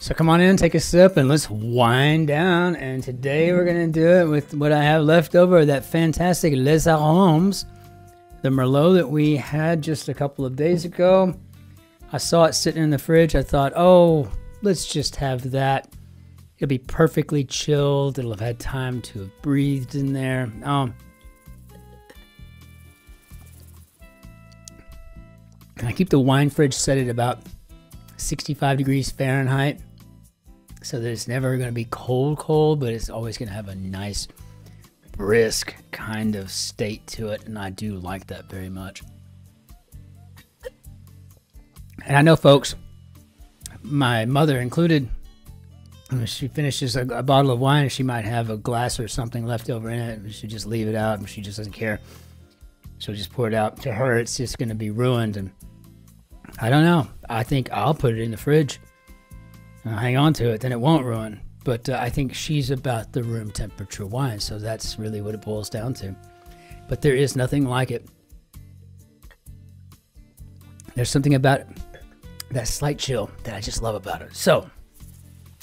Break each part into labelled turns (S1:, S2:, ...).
S1: So come on in, take a sip, and let's wind down. And today we're going to do it with what I have left over, that fantastic Les Arômes, the Merlot that we had just a couple of days ago. I saw it sitting in the fridge. I thought, oh, let's just have that. It'll be perfectly chilled. It'll have had time to have breathed in there. And I keep the wine fridge set at about 65 degrees Fahrenheit, so that it's never going to be cold, but it's always going to have a nice, brisk kind of state to it, and I do like that very much. And I know, folks, my mother included, when she finishes a bottle of wine, she might have a glass or something left over in it. She just leave it out, and she just doesn't care. She'll just pour it out. To her, it's just going to be ruined, and I don't know. I think I'll put it in the fridge and hang on to it, then it won't ruin. But I think she's about the room temperature wine, so that's really what it boils down to. But there is nothing like it. There's something about it, that slight chill, that I just love about it. So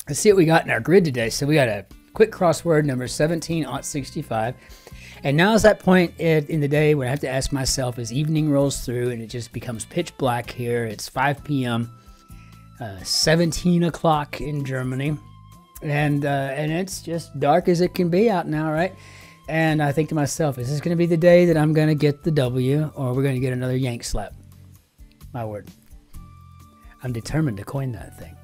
S1: let's see what we got in our grid today. So we got a quick crossword number 17-65. And now is that point in the day where I have to ask myself, as evening rolls through and it just becomes pitch black here. It's 5 p.m., 17 o'clock in Germany. And it's just dark as it can be out now, right? And I think to myself, is this going to be the day that I'm going to get the W, or we're going to get another YANKSLAP? My word. I'm determined to coin that thing.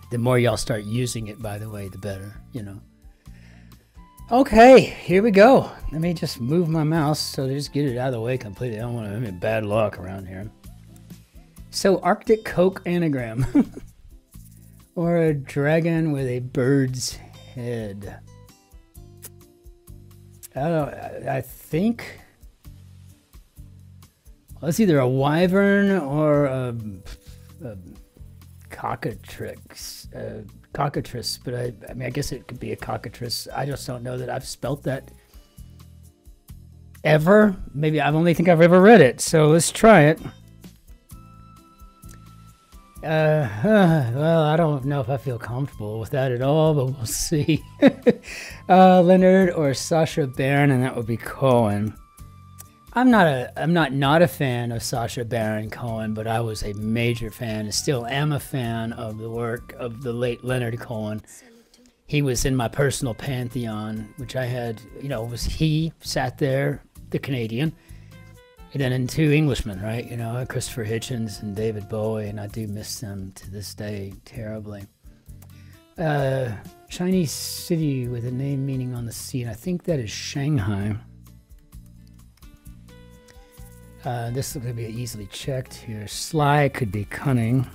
S1: The more y'all start using it, by the way, the better, you know. Okay, here we go. Let me just move my mouse so to just get it out of the way completely. I don't want to have bad luck around here. So, Arctic Coke anagram. Or a dragon with a bird's head. I think... Well, it's either a wyvern or a cockatrice. Cockatrice, but I mean, I guess it could be a cockatrice. I just don't know that I've spelt that ever. Maybe I only think I've ever read it. So let's try it. Well, I don't know if I feel comfortable with that at all, but we'll see. Leonard or Sacha Baron, and that would be Cohen. I'm not a fan of Sacha Baron Cohen, but I was a major fan and still am a fan of the work of the late Leonard Cohen. He was in my personal pantheon, which I had, you know, was he sat there, the Canadian, and then in two Englishmen, right? You know, Christopher Hitchens and David Bowie, and I do miss them to this day terribly. Chinese city with a name meaning on the sea, and I think that is Shanghai. This is going to be easily checked here. Sly could be cunning.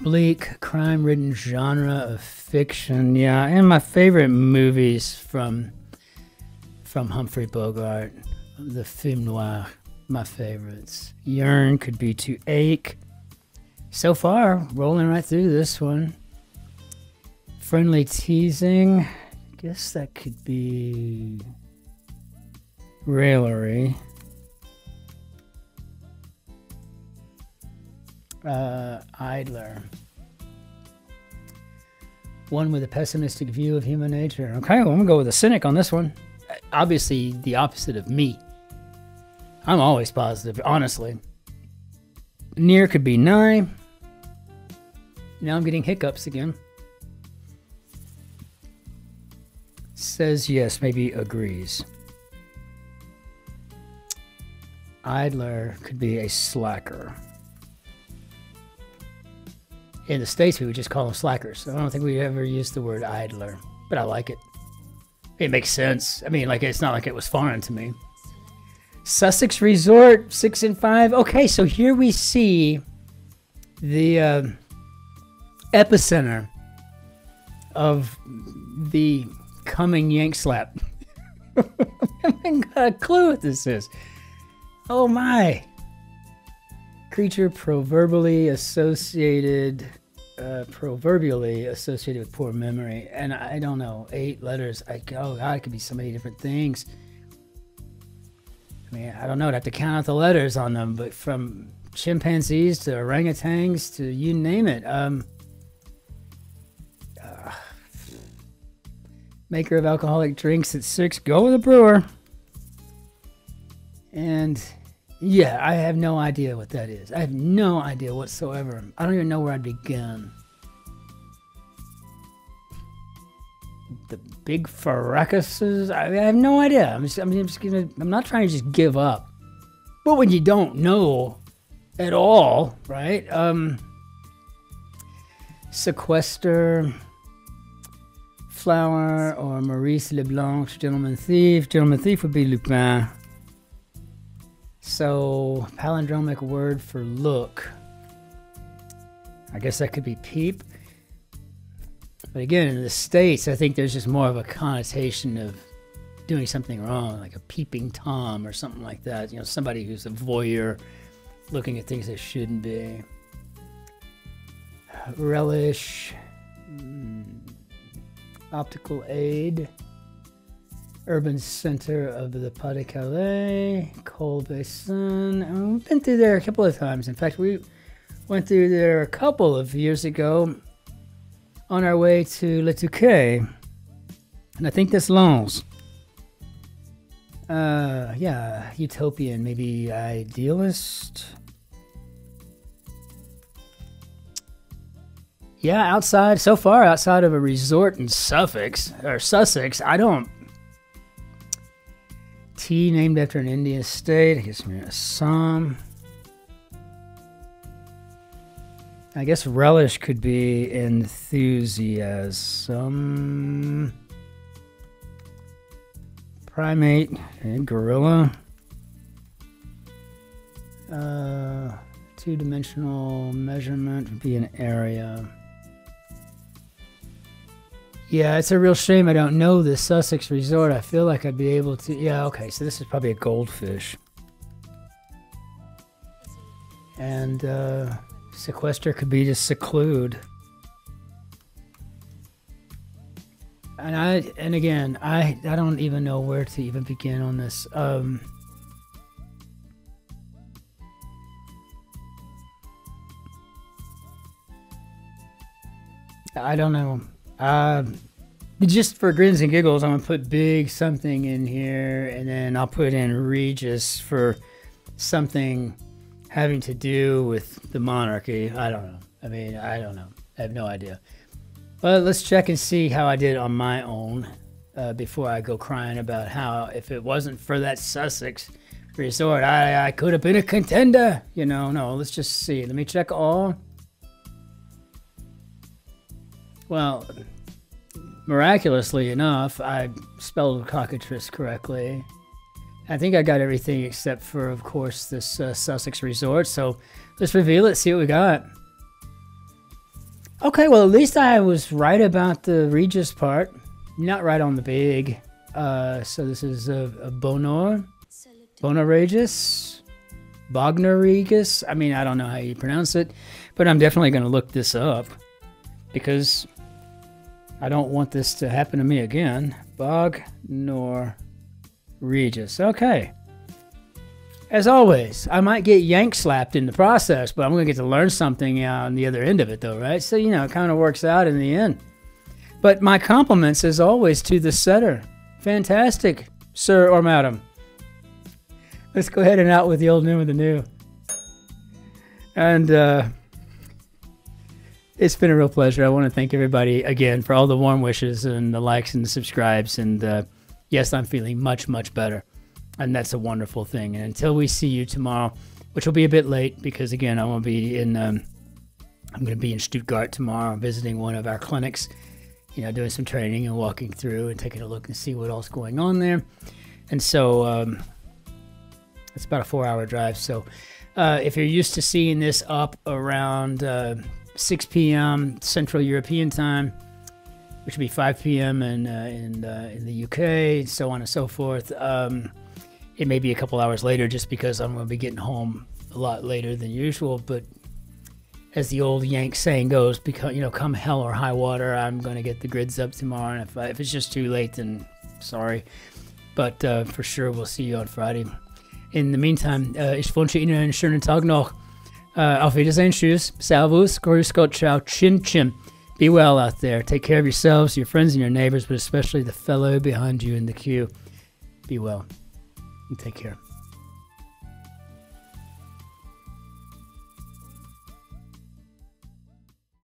S1: Bleak, crime-ridden genre of fiction. Yeah, and my favorite movies from Humphrey Bogart. The film noir, my favorites. Yearn could be to ache. So far, rolling right through this one. Friendly teasing. I guess that could be... raillery. Idler. One with a pessimistic view of human nature. Okay, well, I'm gonna go with a cynic on this one. Obviously, the opposite of me. I'm always positive, honestly. Near could be nigh. Now I'm getting hiccups again. Says yes, maybe agrees. Idler could be a slacker. In the States, we would just call them slackers. I don't think we ever used the word idler, but I like it. It makes sense. I mean, like, it's not like it was foreign to me. Sussex Resort, 6 and 5. Okay, so here we see the epicenter of the coming YANKSLAP. I haven't got a clue what this is. Oh my! Creature proverbially associated with poor memory, and I don't know, 8 letters. Oh God, it could be so many different things. I mean, I don't know. I'd have to count out the letters on them, but from chimpanzees to orangutans to you name it. Maker of alcoholic drinks at 6. Go with a brewer. And yeah, I have no idea what that is. I have no idea whatsoever. I don't even know where I'd begin. The big fracases. I have no idea. I'm not trying to just give up. But when you don't know at all, right? Sequester, Flower, or Maurice Leblanc, Gentleman Thief. Gentleman Thief would be Lupin. So, palindromic word for look. I guess that could be peep. But again, in the States, I think there's just more of a connotation of doing something wrong, like a peeping Tom or something like that. You know, somebody who's a voyeur looking at things that shouldn't be. Relish. Optical aid. Urban center of the Pas-de-Calais. Col Basin. We've been through there a couple of times. In fact, we went through there a couple of years ago on our way to Le Touquet. And I think that's Lens. Yeah, utopian, maybe idealist. Yeah, outside, so far outside of a resort in Sussex, I don't. Tea named after an Indian state, I guess Assam. I guess relish could be enthusiasm. Primate, okay, gorilla. Two-dimensional measurement would be an area. Yeah, it's a real shame I don't know this Sussex resort. I feel like I'd be able to. Yeah, okay, so this is probably a goldfish. And sequester could be to seclude. And again, I don't even know where to even begin on this. I don't know. Just for grins and giggles, I'm gonna put big something in here, and then I'll put in Regis for something having to do with the monarchy. I don't know. I mean, I don't know. I have no idea. But let's check and see how I did on my own before I go crying about how if it wasn't for that Sussex resort, I could have been a contender. You know, no, let's just see. Let me check all. Well, miraculously enough, I spelled cockatrice correctly. I think I got everything except for, of course, this Sussex resort. So let's reveal it, see what we got. Okay, well, at least I was right about the Regis part. Not right on the big. So this is a Bonor. Bonor Regis. Bogner Regis. I mean, I don't know how you pronounce it, but I'm definitely going to look this up because I don't want this to happen to me again. Bogner Regis. Okay. As always, I might get yank slapped in the process, but I'm going to get to learn something on the other end of it, though, right? So, you know, it kind of works out in the end. But my compliments, as always, to the setter. Fantastic, sir or madam. Let's go ahead and out with the old new and the new. And it's been a real pleasure. I want to thank everybody again for all the warm wishes and the likes and the subscribes. And yes, I'm feeling much, much better. And that's a wonderful thing. And until we see you tomorrow, which will be a bit late because, again, I won't be in, I'm going to be in Stuttgart tomorrow visiting one of our clinics, you know, doing some training and walking through and taking a look and see what else is going on there. And so it's about a 4-hour drive. So if you're used to seeing this up around 6 p.m. Central European time, which would be 5 p.m. in the UK, so on and so forth. It may be a couple hours later just because I'm going to be getting home a lot later than usual. But as the old Yank saying goes, because, you know, come hell or high water, I'm going to get the grids up tomorrow. And if it's just too late, then sorry. But for sure, we'll see you on Friday. In the meantime, ich wünsche Ihnen einen schönen Tag noch. Auf Wiedersehen, tschüss, servus, grüß Gott, ciao, Cin-Cin. Be well out there. Take care of yourselves, your friends, and your neighbors, but especially the fellow behind you in the queue. Be well and take care.